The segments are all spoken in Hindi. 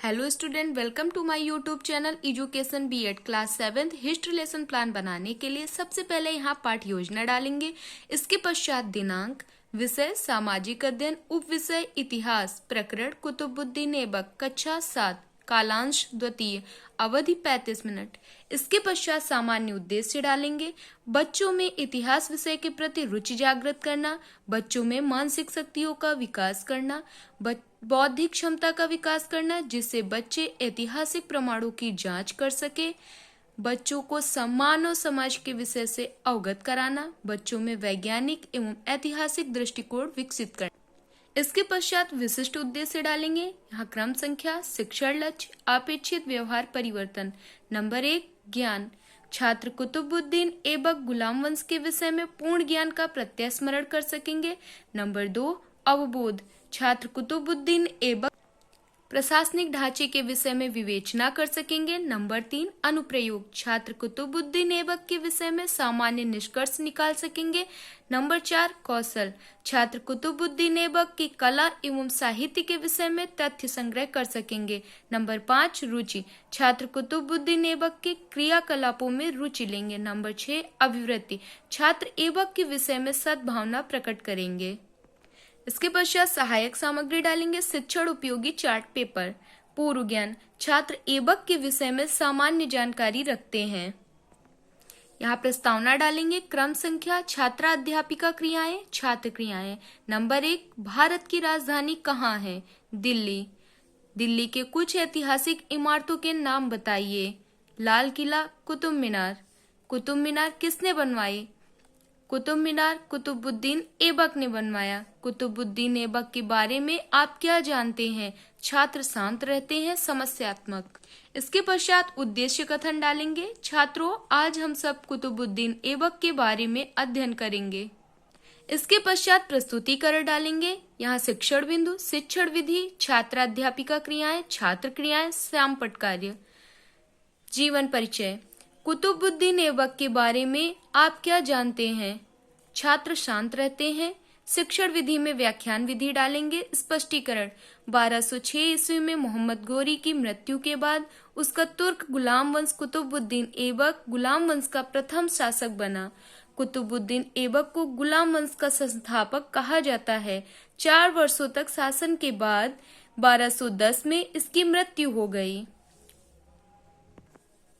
Hello student, welcome to my YouTube channel education BEd class 7 history lesson plan बनाने के लिए सबसे पहले यहाँ पाठ योजना डालेंगे। इसके पश्चात दिनांक, विषय सामाजिक अध्ययन, उप विषय इतिहास, प्रकरण कुतुबुद्दीन ऐबक, कक्षा 7, कालांश द्वितीय, अवधि 35 मिनट। इसके पश्चात सामान्य उद्देश्य डालेंगे। बच्चों में इतिहास विषय के प्रति रुचि जागृत करना, बच्चों में मानसिक शक्तियों का विकास करना, बौद्धिक क्षमता का विकास करना जिससे बच्चे ऐतिहासिक प्रमाणों की जांच कर सके, बच्चों को मानव समाज के विषय से अवगत कराना, बच्चों में वैज्ञानिक एवं ऐतिहासिक दृष्टिकोण विकसित करना। इसके पश्चात विशिष्ट उद्देश्य डालेंगे। यहाँ क्रम संख्या, शिक्षण लक्ष्य, अपेक्षित व्यवहार परिवर्तन। नंबर 1, ज्ञान। छात्र कुतुबुद्दीन ऐबक गुलाम वंश के विषय में पूर्ण ज्ञान का प्रत्यस्मरण कर सकेंगे। नंबर 2, अवबोध। छात्र कुतुबुद्दीन ऐबक प्रशासनिक ढांचे के विषय में विवेचना कर सकेंगे। नंबर 3, अनुप्रयोग। छात्र कुतुबुद्दीन ऐबक के विषय में सामान्य निष्कर्ष निकाल सकेंगे। नंबर 4, कौशल। छात्र कुतुबुद्दीन ऐबक की कला एवं साहित्य के विषय में तथ्य संग्रह कर सकेंगे। नंबर 5, रुचि। छात्र कुतुबुद्दीन ऐबक के क्रियाकलापों में रुचि लेंगे। नंबर 6, अभिवृत्ति। छात्र ऐबक के विषय में सद्भावना प्रकट करेंगे। इसके पश्चात सहायक सामग्री डालेंगे। शिक्षण उपयोगी चार्ट पेपर। पूर्व ज्ञान। छात्र ऐबक के विषय में सामान्य जानकारी रखते हैं। यहाँ प्रस्तावना डालेंगे। क्रम संख्या, छात्रा अध्यापिका क्रियाएं, छात्र क्रियाएं। नंबर 1, भारत की राजधानी कहाँ है? दिल्ली। दिल्ली के कुछ ऐतिहासिक इमारतों के नाम बताइए। लाल किला, कुतुब मीनार। कुतुब मीनार किसने बनवाई? कुतुब मीनार कुतुबुद्दीन ऐबक ने बनवाया। कुतुबुद्दीन ऐबक के बारे में आप क्या जानते हैं? छात्र शांत रहते हैं, समस्यात्मक। इसके पश्चात उद्देश्य कथन डालेंगे। छात्रों, आज हम सब कुतुबुद्दीन ऐबक के बारे में अध्ययन करेंगे। इसके पश्चात प्रस्तुतिकरण डालेंगे। यहाँ शिक्षण बिंदु, शिक्षण विधि, छात्राध्यापिका क्रियाएं, छात्र क्रियाएं, श्यामपट्ट कार्य। जीवन परिचय। कुतुबुद्दीन ऐबक के बारे में आप क्या जानते हैं? छात्र शांत रहते हैं। शिक्षण विधि में व्याख्यान विधि डालेंगे। स्पष्टीकरण। 1206 ईस्वी में मोहम्मद गोरी की मृत्यु के बाद उसका तुर्क गुलाम वंश कुतुबुद्दीन ऐबक गुलाम वंश का प्रथम शासक बना। कुतुबुद्दीन ऐबक को गुलाम वंश का संस्थापक कहा जाता है। 4 वर्षों तक शासन के बाद 1210 में इसकी मृत्यु हो गई।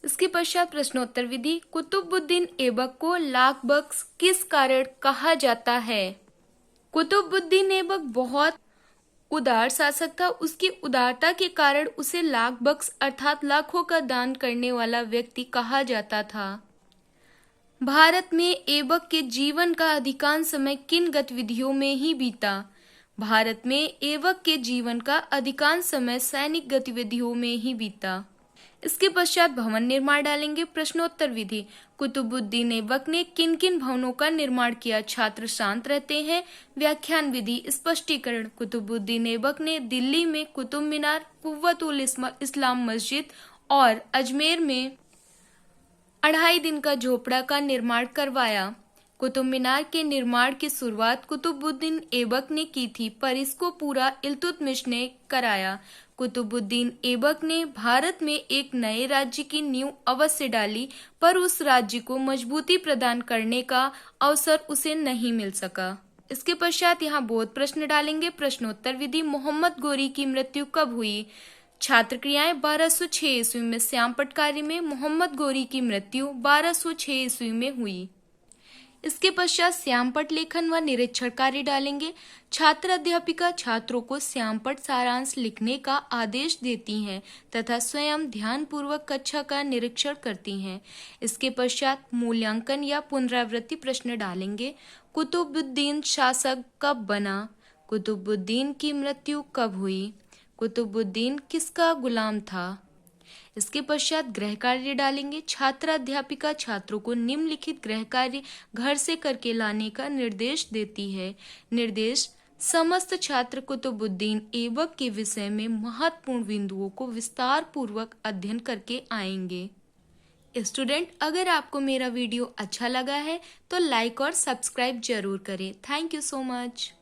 इसके पश्चात प्रश्नोत्तर विधि। कुतुबुद्दीन ऐबक को लाख बख्श किस कारण कहा जाता है? कुतुबुद्दीन ऐबक बहुत उदार शासक था। उसकी उदारता के कारण उसे लाख बख्श अर्थात लाखों का दान करने वाला व्यक्ति कहा जाता था। भारत में ऐबक के जीवन का अधिकांश समय किन गतिविधियों में ही बीता? भारत में ऐबक के जीवन का अधिकांश समय सैनिक गतिविधियों में ही बीता। इसके पश्चात भवन निर्माण डालेंगे। प्रश्नोत्तर विधि। कुतुबुद्दीन ऐबक ने किन किन भवनों का निर्माण किया? छात्र शांत रहते हैं। व्याख्यान विधि। स्पष्टीकरण। कुतुबुद्दीन ऐबक ने दिल्ली में कुतुब मीनार, कुव्वतुल इस्लाम मस्जिद और अजमेर में 2.5 दिन का झोपड़ा का निर्माण करवाया। कुतुब मीनार के निर्माण की शुरुआत कुतुबुद्दीन ऐबक ने की थी, पर इसको पूरा इल्तुतमिश ने कराया। कुतुबुद्दीन ऐबक ने भारत में एक नए राज्य की नींव अवश्य डाली, पर उस राज्य को मजबूती प्रदान करने का अवसर उसे नहीं मिल सका। इसके पश्चात यहाँ बोध प्रश्न डालेंगे। प्रश्नोत्तर विधि। मोहम्मद गोरी की मृत्यु कब हुई? छात्र क्रियाएं। 1206 ईस्वी में। श्यामपट्ट कार्य में मोहम्मद गोरी की मृत्यु 1206 ईस्वी में हुई। इसके पश्चात श्यामपट्ट लेखन व निरीक्षण कार्य डालेंगे। छात्र अध्यापिका छात्रों को श्यामपट्ट सारांश लिखने का आदेश देती हैं तथा स्वयं ध्यानपूर्वक कक्षा का निरीक्षण करती हैं। इसके पश्चात मूल्यांकन या पुनरावृत्ति प्रश्न डालेंगे। कुतुबुद्दीन शासक कब बना? कुतुबुद्दीन की मृत्यु कब हुई? कुतुबुद्दीन किसका गुलाम था? इसके पश्चात गृह कार्य डालेंगे। छात्र अध्यापिका छात्रों को निम्नलिखित गृह कार्य घर से करके लाने का निर्देश देती है। निर्देश। समस्त छात्र कुतुबुद्दीन ऐबक के विषय में महत्वपूर्ण बिंदुओं को विस्तार पूर्वक अध्ययन करके आएंगे। स्टूडेंट, अगर आपको मेरा वीडियो अच्छा लगा है तो लाइक और सब्सक्राइब जरूर करें। Thank you so much.